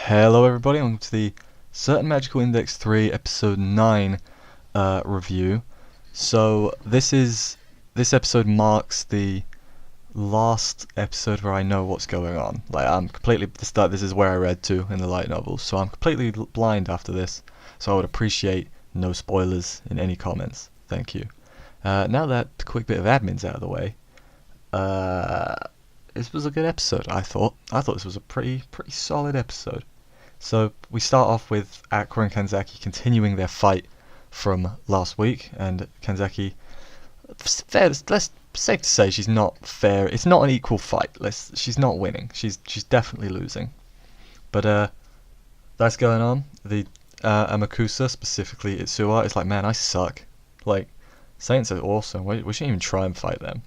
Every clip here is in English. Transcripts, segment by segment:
Hello everybody, welcome to the Certain Magical Index 3 episode 9 review. So this episode marks the last episode where I know what's going on. This is where I read to in the light novels, so I'm completely blind after this, so I would appreciate no spoilers in any comments. Thank you. Now that quick bit of admin's out of the way, this was a good episode, I thought. I thought this was a pretty solid episode. So we start off with Aqua and Kanzaki continuing their fight from last week, and Kanzaki, safe to say she's not fair. It's not an equal fight. She's not winning. She's definitely losing. But that's going on. The Amakusa, specifically Itsuwa, is like, man, I suck. Like, Saints are awesome. We shouldn't even try and fight them.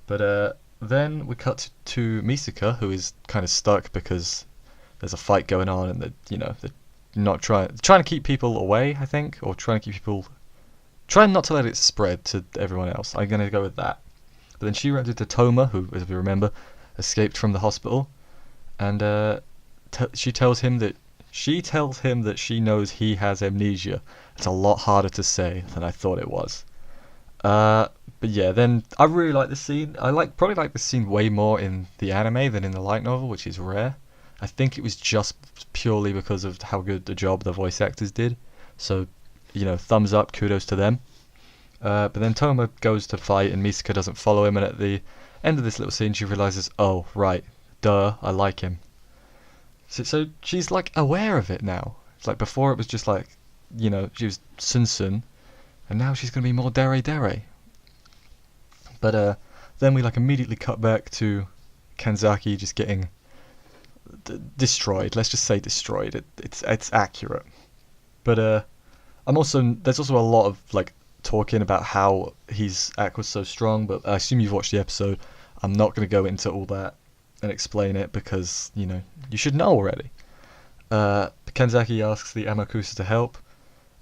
But then we cut to Misaka, who is kind of stuck because there's a fight going on, and they're not trying to keep people away, I think, or trying not to let it spread to everyone else. I'm gonna go with that. But then she runs into Toma, who, as we remember, escaped from the hospital, and she tells him that she knows he has amnesia. It's a lot harder to say than I thought it was. But yeah, then I really like this scene. Probably like this scene way more in the anime than in the light novel, which is rare. I think it was just purely because of how good the job the voice actors did. So, thumbs up, kudos to them. But then Toma goes to fight, and Misaka doesn't follow him. And at the end of this little scene, she realizes, oh right, duh, I like him. So she's like aware of it now. It's like before it was just like, she was Sun, and now she's gonna be more dere. But then we immediately cut back to Kanzaki just getting destroyed. Let's just say destroyed. It's accurate. But there's also a lot of talking about how Aqua's so strong. But I assume you've watched the episode. I'm not going to go into all that and explain it because you should know already. Kanzaki asks the Amakusa to help,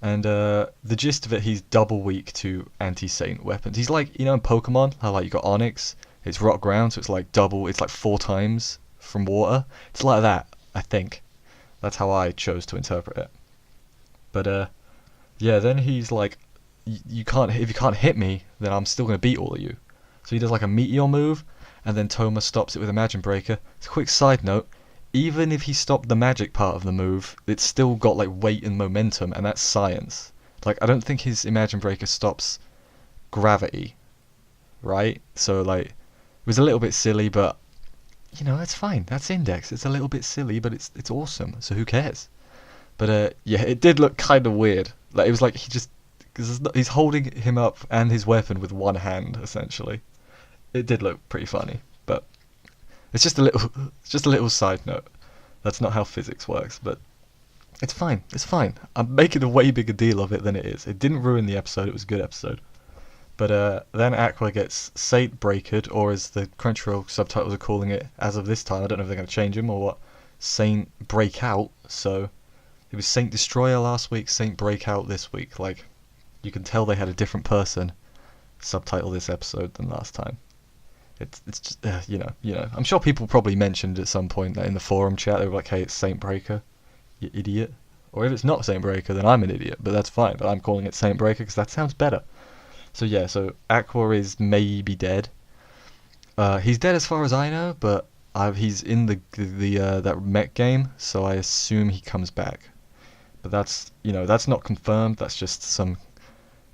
and the gist of it, he's double weak to anti-Saint weapons. He's like, in Pokemon, how you got Onyx, it's rock ground, so it's double, it's 4 times from water. It's like that, I think. That's how I chose to interpret it. But yeah, then he's like, if you can't hit me, then I'm still gonna beat all of you. So he does a meteor move, and then Toma stops it with a Magic Breaker. It's a quick side note. Even if he stopped the magic part of the move, it's still got weight and momentum, and that's science. I don't think his Imagine Breaker stops gravity, right? So it was a little bit silly, but it's fine. That's Index. It's a little bit silly, but it's awesome. So who cares? But yeah, it did look kind of weird. It was because he's holding him up and his weapon with one hand essentially. It did look pretty funny, but it's just a little side note. That's not how physics works, but it's fine. It's fine. I'm making a way bigger deal of it than it is. It didn't ruin the episode. It was a good episode. But then Aqua gets Saint Breakered, or as the Crunchyroll subtitles are calling it as of this time, I don't know if they're going to change them or what, Saint Breakout. So it was Saint Destroyer last week, Saint Breakout this week. You can tell they had a different person subtitle this episode than last time. It's just, I'm sure people probably mentioned at some point that in the forum chat, they were like, hey, it's Saint Breaker, you idiot. Or if it's not Saint Breaker, then I'm an idiot, but that's fine. But I'm calling it Saint Breaker because that sounds better. So yeah, so Aqua is maybe dead. He's dead as far as I know, but he's in the that mech game, so I assume he comes back. But that's not confirmed. That's just some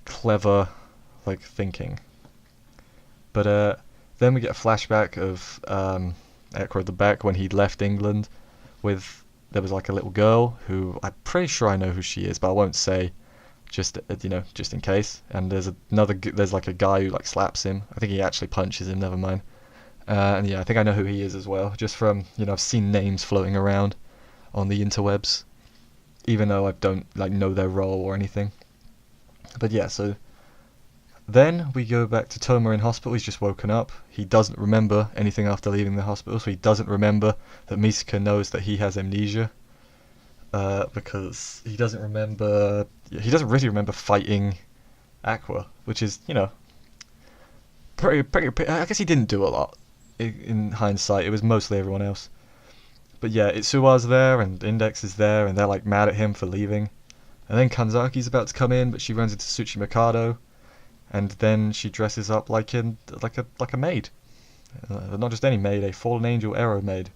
clever thinking. But then we get a flashback of Aqua at the back when he left England. There was a little girl who I'm pretty sure I know who she is, but I won't say. Just in case. And there's a guy who slaps him. I think he actually punches him. Never mind. And yeah, I think I know who he is as well. Just from I've seen names floating around on the interwebs, even though I don't know their role or anything. But yeah, so then we go back to Toma in hospital. He's just woken up. He doesn't remember anything after leaving the hospital, so he doesn't remember that Misaka knows that he has amnesia. Because he doesn't really remember fighting Aqua, which is, pretty. I guess he didn't do a lot in hindsight. It was mostly everyone else. But yeah, Itsuwa's there and Index is there, and they're like mad at him for leaving. And then Kanzaki's about to come in, but she runs into Tsuchi Mikado, and then she dresses up like a maid. Not just any maid, a fallen angel Ero maid.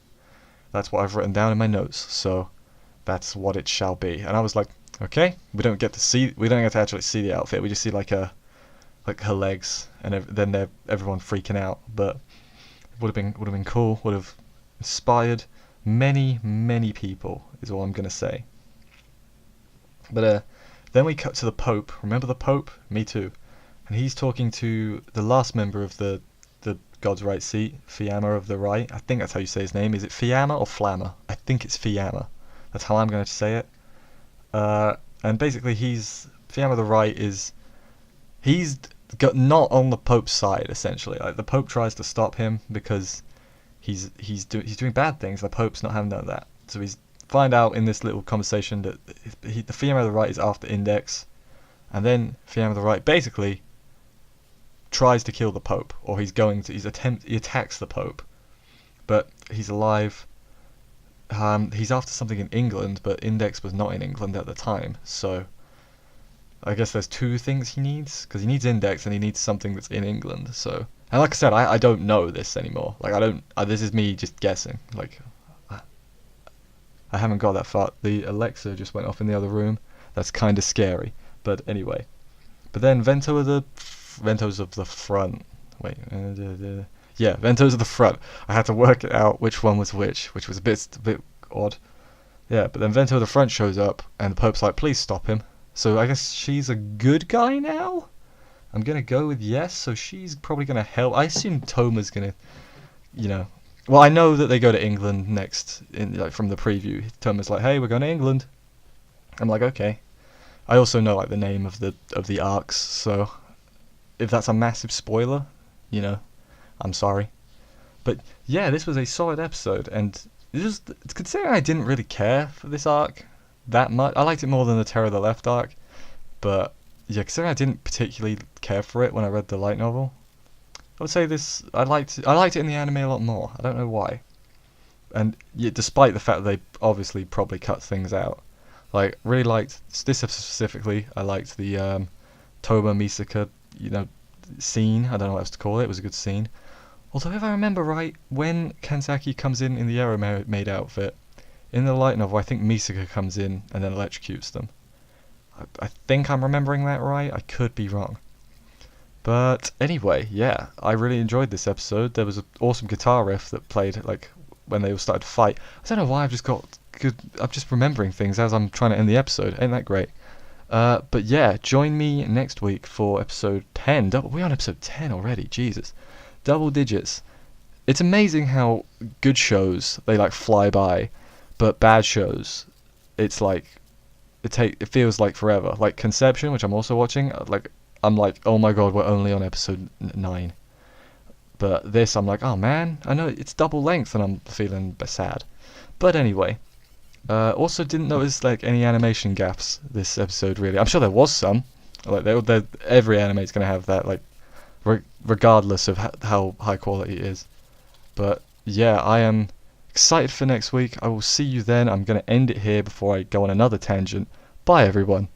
That's what I've written down in my notes, so that's what it shall be. And I was like, okay, we don't get to actually see the outfit. We just see like her legs, and then everyone freaking out. But it would have been cool. Would have inspired many people, is all I'm gonna say. But then we cut to the Pope. Remember the Pope? Me too. And he's talking to the last member of the God's Right seat, Fiamma of the Right. I think that's how you say his name. Is it Fiamma or Flamma? I think it's Fiamma. That's how I'm going to say it. And basically, Fiamma of the Right he's not on the Pope's side, essentially. Like, the Pope tries to stop him because he's doing bad things. The Pope's not having none of that. So he's find out in this little conversation that the Fiamma of the Right is after Index, and then Fiamma of the Right basically tries to kill the Pope, or he attacks the Pope, but he's alive. He's after something in England, but Index was not in England at the time, so I guess there's two things he needs, because he needs Index and he needs something that's in England. So, and like I said, I don't know this anymore. Like, this is me just guessing. Like, I haven't got that far. The Alexa just went off in the other room. That's kind of scary. But anyway, but then Ventos of the front. Wait, yeah, Ventos of the front. I had to work it out which one was which was a bit odd. Yeah, but then Vento of the front shows up, and the Pope's like, please stop him. So I guess she's a good guy now? I'm gonna go with yes, so she's probably gonna help. I assume Toma's gonna, well, I know that they go to England next, from the preview. Toma's like, hey, we're going to England. I'm like, okay. I also know, the name of the arcs, so if that's a massive spoiler, I'm sorry. But yeah, this was a solid episode, and considering I didn't really care for this arc that much. I liked it more than the Terror of the Left arc, but yeah, considering I didn't particularly care for it when I read the light novel, I would say I liked it in the anime a lot more. I don't know why. And yeah, despite the fact that they obviously probably cut things out. Really liked this episode specifically. I liked the Toma Misaka, scene. I don't know what else to call it. It was a good scene. Although if I remember right, when Kanzaki comes in the Ero maid outfit, in the light novel, I think Misaka comes in and then electrocutes them. I think I'm remembering that right. I could be wrong. But anyway, yeah, I really enjoyed this episode. There was an awesome guitar riff that played when they all started to fight. I don't know why I'm just remembering things as I'm trying to end the episode. Ain't that great? But yeah, join me next week for episode 10. We're on episode 10 already. Jesus, double digits. It's amazing how good shows they fly by, but bad shows, it's it feels like forever. Like Conception, which I'm also watching. I'm like, oh my god, we're only on episode 9. But this, I'm like, oh man, I know it's double length, and I'm feeling sad. But anyway, also didn't notice any animation gaps this episode really. I'm sure there was some. Every anime's gonna have that, regardless of how high quality it is. But yeah, I am excited for next week. I will see you then. I'm gonna end it here before I go on another tangent. Bye everyone.